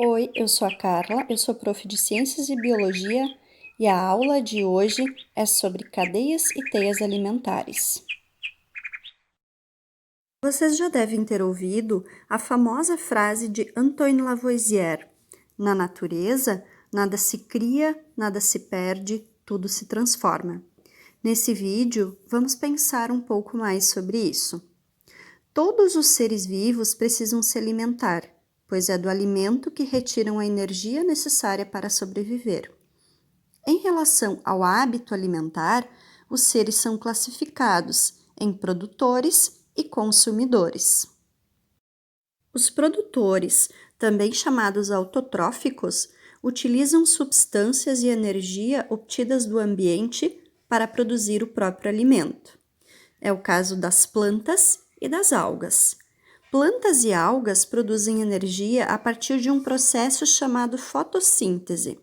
Oi, eu sou a Carla, eu sou prof de Ciências e Biologia e a aula de hoje é sobre cadeias e teias alimentares. Vocês já devem ter ouvido a famosa frase de Antoine Lavoisier: na natureza, nada se cria, nada se perde, tudo se transforma. Nesse vídeo, vamos pensar um pouco mais sobre isso. Todos os seres vivos precisam se alimentar, pois é do alimento que retiram a energia necessária para sobreviver. Em relação ao hábito alimentar, os seres são classificados em produtores e consumidores. Os produtores, também chamados autotróficos, utilizam substâncias e energia obtidas do ambiente para produzir o próprio alimento. É o caso das plantas e das algas. Plantas e algas produzem energia a partir de um processo chamado fotossíntese.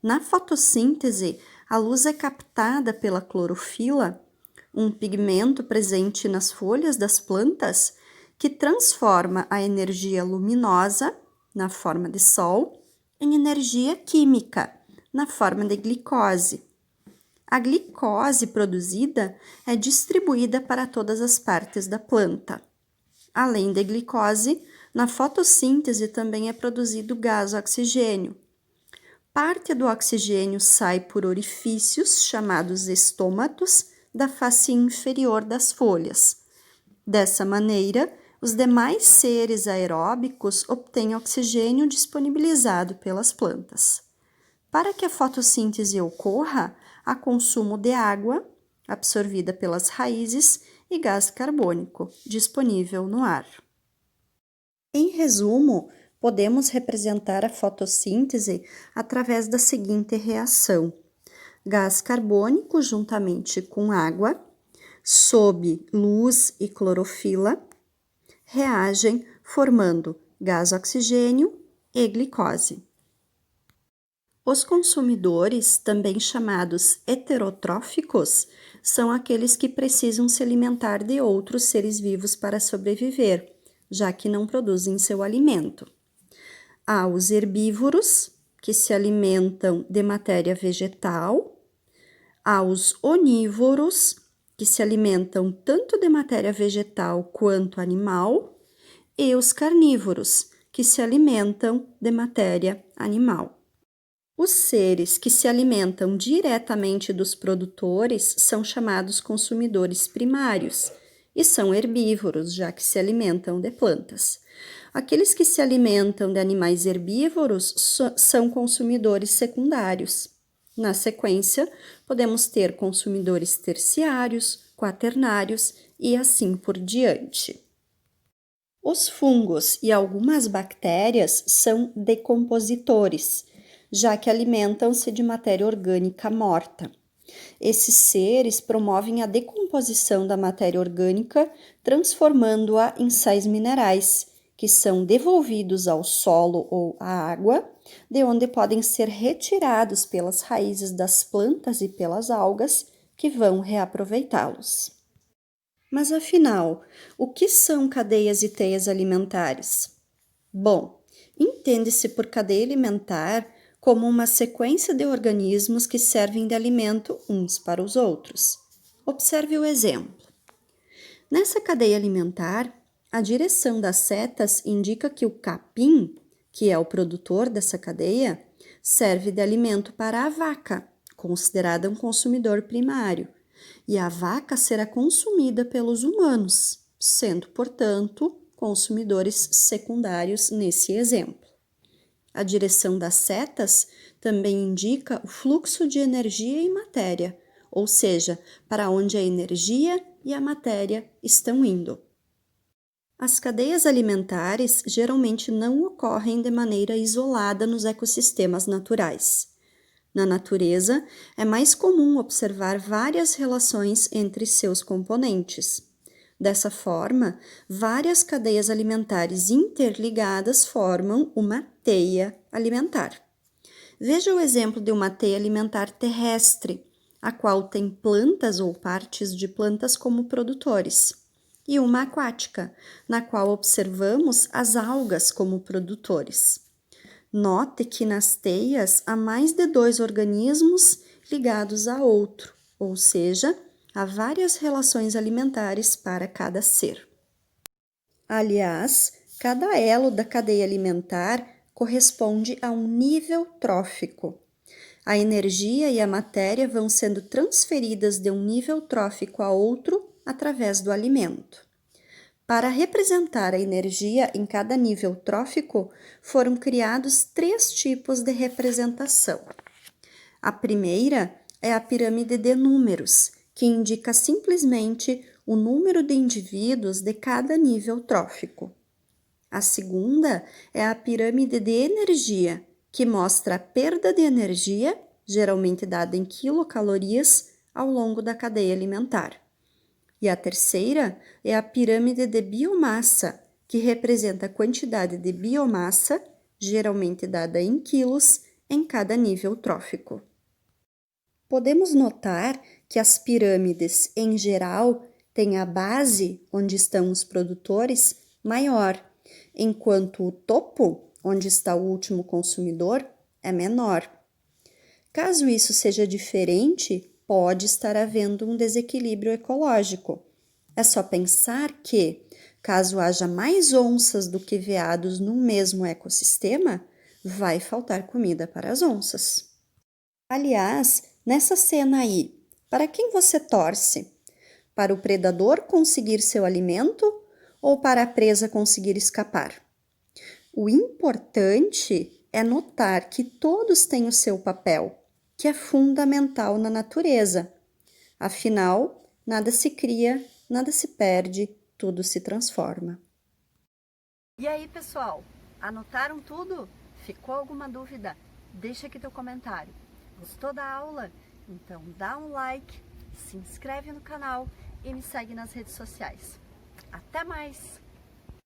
Na fotossíntese, a luz é captada pela clorofila, um pigmento presente nas folhas das plantas, que transforma a energia luminosa, na forma de sol, em energia química, na forma de glicose. A glicose produzida é distribuída para todas as partes da planta. Além da glicose, na fotossíntese também é produzido gás oxigênio. Parte do oxigênio sai por orifícios, chamados estômatos, da face inferior das folhas. Dessa maneira, os demais seres aeróbicos obtêm oxigênio disponibilizado pelas plantas. Para que a fotossíntese ocorra, há consumo de água, absorvida pelas raízes, e gás carbônico, disponível no ar. Em resumo, podemos representar a fotossíntese através da seguinte reação: gás carbônico juntamente com água, sob luz e clorofila, reagem formando gás oxigênio e glicose. Os consumidores, também chamados heterotróficos, são aqueles que precisam se alimentar de outros seres vivos para sobreviver, já que não produzem seu alimento. Há os herbívoros, que se alimentam de matéria vegetal. Há os onívoros, que se alimentam tanto de matéria vegetal quanto animal. E os carnívoros, que se alimentam de matéria animal. Os seres que se alimentam diretamente dos produtores são chamados consumidores primários e são herbívoros, já que se alimentam de plantas. Aqueles que se alimentam de animais herbívoros são consumidores secundários. Na sequência, podemos ter consumidores terciários, quaternários e assim por diante. Os fungos e algumas bactérias são decompositores, já que alimentam-se de matéria orgânica morta. Esses seres promovem a decomposição da matéria orgânica, transformando-a em sais minerais, que são devolvidos ao solo ou à água, de onde podem ser retirados pelas raízes das plantas e pelas algas, que vão reaproveitá-los. Mas afinal, o que são cadeias e teias alimentares? Bom, entende-se por cadeia alimentar como uma sequência de organismos que servem de alimento uns para os outros. Observe o exemplo. Nessa cadeia alimentar, a direção das setas indica que o capim, que é o produtor dessa cadeia, serve de alimento para a vaca, considerada um consumidor primário, e a vaca será consumida pelos humanos, sendo, portanto, consumidores secundários nesse exemplo. A direção das setas também indica o fluxo de energia e matéria, ou seja, para onde a energia e a matéria estão indo. As cadeias alimentares geralmente não ocorrem de maneira isolada nos ecossistemas naturais. Na natureza, é mais comum observar várias relações entre seus componentes. Dessa forma, várias cadeias alimentares interligadas formam uma teia alimentar. Veja o exemplo de uma teia alimentar terrestre, a qual tem plantas ou partes de plantas como produtores, e uma aquática, na qual observamos as algas como produtores. Note que nas teias há mais de 2 organismos ligados a outro, ou seja, há várias relações alimentares para cada ser. Aliás, cada elo da cadeia alimentar corresponde a um nível trófico. A energia e a matéria vão sendo transferidas de um nível trófico a outro através do alimento. Para representar a energia em cada nível trófico, foram criados 3 tipos de representação. A primeira é a pirâmide de números, que indica simplesmente o número de indivíduos de cada nível trófico. A segunda é a pirâmide de energia, que mostra a perda de energia, geralmente dada em quilocalorias, ao longo da cadeia alimentar. E a terceira é a pirâmide de biomassa, que representa a quantidade de biomassa, geralmente dada em quilos, em cada nível trófico. Podemos notar que as pirâmides, em geral, têm a base, onde estão os produtores, maior, enquanto o topo, onde está o último consumidor, é menor. Caso isso seja diferente, pode estar havendo um desequilíbrio ecológico. É só pensar que, caso haja mais onças do que veados num mesmo ecossistema, vai faltar comida para as onças. Aliás, nessa cena aí, para quem você torce? Para o predador conseguir seu alimento ou para a presa conseguir escapar? O importante é notar que todos têm o seu papel, que é fundamental na natureza. Afinal, nada se cria, nada se perde, tudo se transforma. E aí, pessoal, anotaram tudo? Ficou alguma dúvida? Deixa aqui teu comentário. Gostou da aula? Então dá um like, se inscreve no canal e me segue nas redes sociais. Até mais!